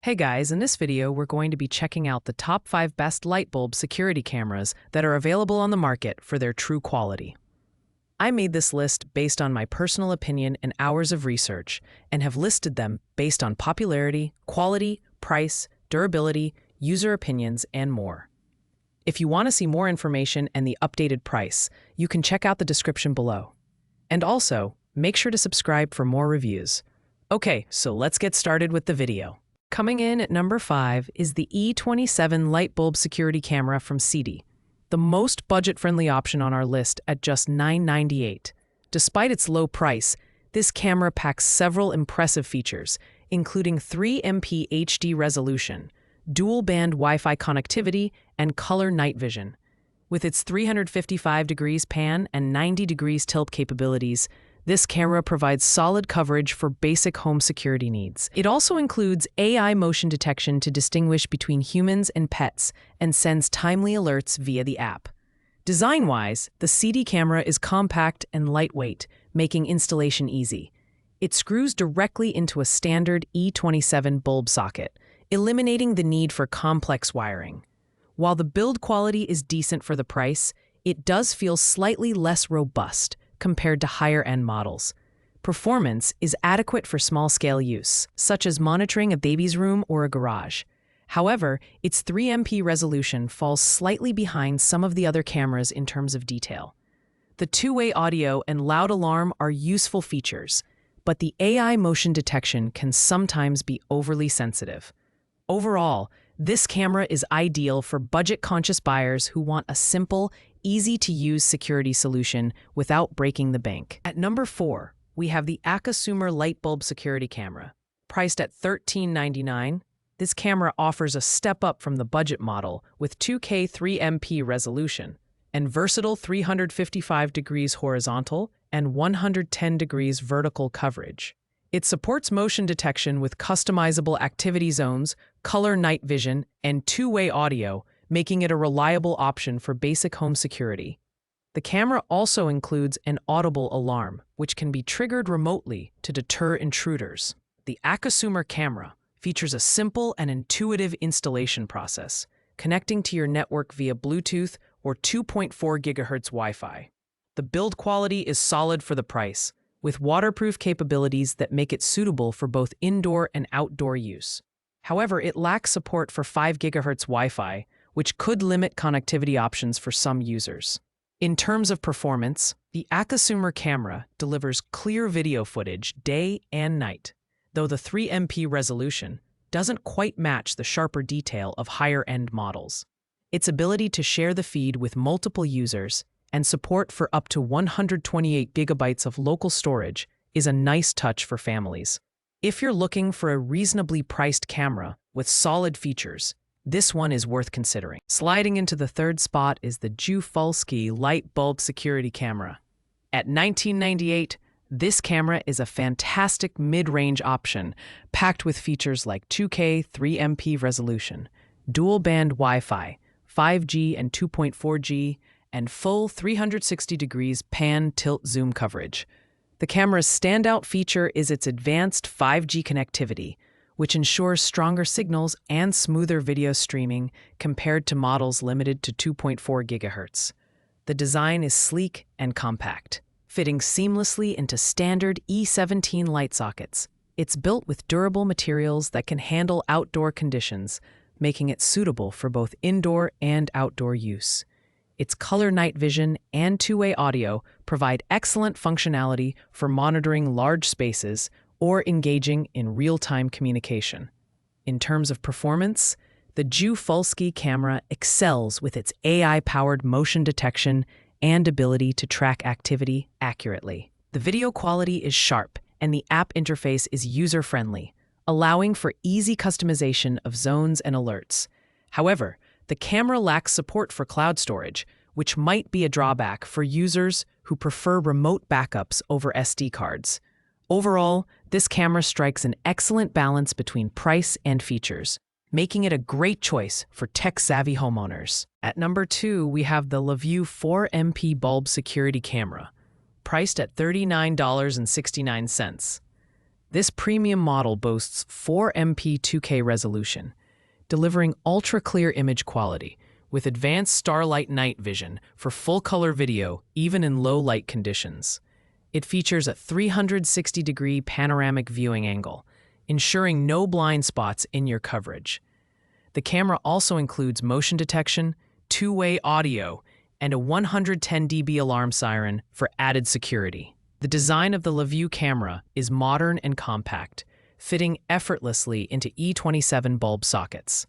Hey guys, in this video we're going to be checking out the top 5 best light bulb security cameras that are available on the market for their true quality. I made this list based on my personal opinion and hours of research, and have listed them based on popularity, quality, price, durability, user opinions, and more. If you want to see more information and the updated price, you can check out the description below. And also, make sure to subscribe for more reviews. Okay, so let's get started with the video. Coming in at number 5 is the E27 light bulb security camera from CD, the most budget-friendly option on our list at just $9.98. Despite its low price, this camera packs several impressive features, including 3MP HD resolution, dual-band Wi-Fi connectivity, and color night vision. With its 355 degrees pan and 90 degrees tilt capabilities, this camera provides solid coverage for basic home security needs. It also includes AI motion detection to distinguish between humans and pets and sends timely alerts via the app. Design-wise, the CD camera is compact and lightweight, making installation easy. It screws directly into a standard E27 bulb socket, eliminating the need for complex wiring. While the build quality is decent for the price, it does feel slightly less robust compared to higher-end models. Performance is adequate for small-scale use, such as monitoring a baby's room or a garage. However, its 3MP resolution falls slightly behind some of the other cameras in terms of detail. The two-way audio and loud alarm are useful features, but the AI motion detection can sometimes be overly sensitive. Overall, this camera is ideal for budget-conscious buyers who want a simple, easy-to-use security solution without breaking the bank. At number 4, we have the Aliexpress light bulb security camera. Priced at $13.99, this camera offers a step up from the budget model with 2K 3MP resolution and versatile 355 degrees horizontal and 110 degrees vertical coverage. It supports motion detection with customizable activity zones, color night vision, and two-way audio, making it a reliable option for basic home security. The camera also includes an audible alarm, which can be triggered remotely to deter intruders. The Aliexpress camera features a simple and intuitive installation process, connecting to your network via Bluetooth or 2.4 GHz Wi-Fi. The build quality is solid for the price, with waterproof capabilities that make it suitable for both indoor and outdoor use. However, it lacks support for 5 GHz Wi-Fi, which could limit connectivity options for some users. In terms of performance, the Aliexpress camera delivers clear video footage day and night, though the 3MP resolution doesn't quite match the sharper detail of higher-end models. Its ability to share the feed with multiple users and support for up to 128 gigabytes of local storage is a nice touch for families. If you're looking for a reasonably priced camera with solid features, this one is worth considering. Sliding into the third spot is the WiFi-enabled light bulb security camera. At $19.98, this camera is a fantastic mid-range option, packed with features like 2K 3MP resolution, dual-band Wi-Fi, 5G and 2.4G, and full 360 degrees pan-tilt-zoom coverage. The camera's standout feature is its advanced 5G connectivity, which ensures stronger signals and smoother video streaming compared to models limited to 2.4 GHz. The design is sleek and compact, fitting seamlessly into standard E17 light sockets. It's built with durable materials that can handle outdoor conditions, making it suitable for both indoor and outdoor use. Its color night vision and two-way audio provide excellent functionality for monitoring large spaces or engaging in real-time communication. In terms of performance, the WiFi-enabled camera excels with its AI-powered motion detection and ability to track activity accurately. The video quality is sharp, and the app interface is user-friendly, allowing for easy customization of zones and alerts. However, the camera lacks support for cloud storage, which might be a drawback for users who prefer remote backups over SD cards. Overall, this camera strikes an excellent balance between price and features, making it a great choice for tech-savvy homeowners. At number 2, we have the LaView 4MP bulb security camera, priced at $39.69. This premium model boasts 4MP 2K resolution, delivering ultra-clear image quality with advanced starlight night vision for full-color video even in low-light conditions. It features a 360-degree panoramic viewing angle, ensuring no blind spots in your coverage. The camera also includes motion detection, two-way audio, and a 110 dB alarm siren for added security. The design of the LaView camera is modern and compact, fitting effortlessly into E27 bulb sockets.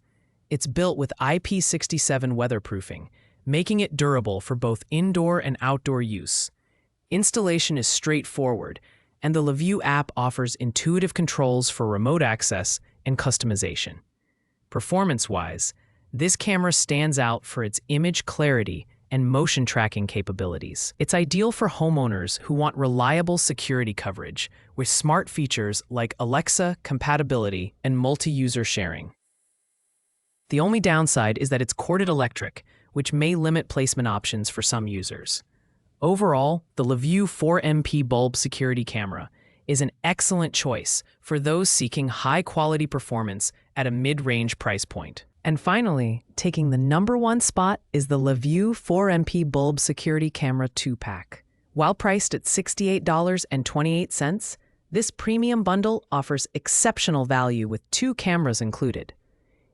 It's built with IP67 weatherproofing, making it durable for both indoor and outdoor use. Installation is straightforward, and the LaView app offers intuitive controls for remote access and customization. Performance-wise, this camera stands out for its image clarity and motion tracking capabilities. It's ideal for homeowners who want reliable security coverage with smart features like Alexa compatibility and multi-user sharing. The only downside is that it's corded electric, which may limit placement options for some users. Overall, the LaView 4MP bulb security camera is an excellent choice for those seeking high-quality performance at a mid-range price point. And finally, taking the #1 spot is the LaView 4MP bulb security camera 2-pack. While priced at $68.28, this premium bundle offers exceptional value with 2 cameras included.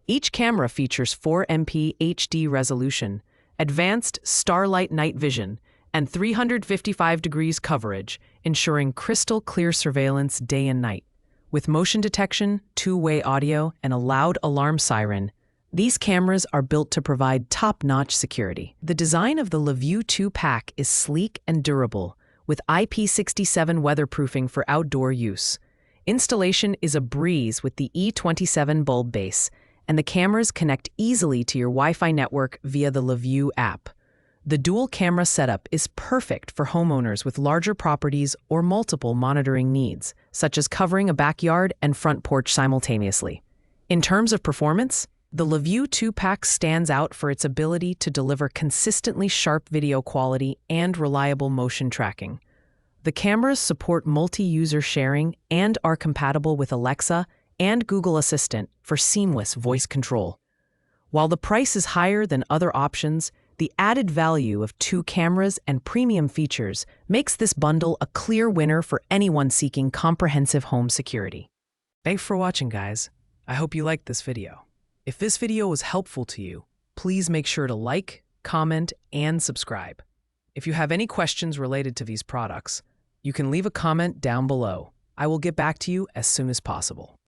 Each camera features 4MP HD resolution, advanced starlight night vision, and 355 degrees coverage, ensuring crystal clear surveillance day and night. With motion detection, two-way audio, and a loud alarm siren, these cameras are built to provide top-notch security. The design of the LaView 2-pack is sleek and durable, with IP67 weatherproofing for outdoor use. Installation is a breeze with the E27 bulb base, and the cameras connect easily to your Wi-Fi network via the LaView app. The dual camera setup is perfect for homeowners with larger properties or multiple monitoring needs, such as covering a backyard and front porch simultaneously. In terms of performance, the LaView 2-pack stands out for its ability to deliver consistently sharp video quality and reliable motion tracking. The cameras support multi-user sharing and are compatible with Alexa and Google Assistant for seamless voice control. While the price is higher than other options, the added value of 2 cameras and premium features makes this bundle a clear winner for anyone seeking comprehensive home security. Thanks for watching, guys. I hope you liked this video. If this video was helpful to you, please make sure to like, comment, and subscribe. If you have any questions related to these products, you can leave a comment down below. I will get back to you as soon as possible.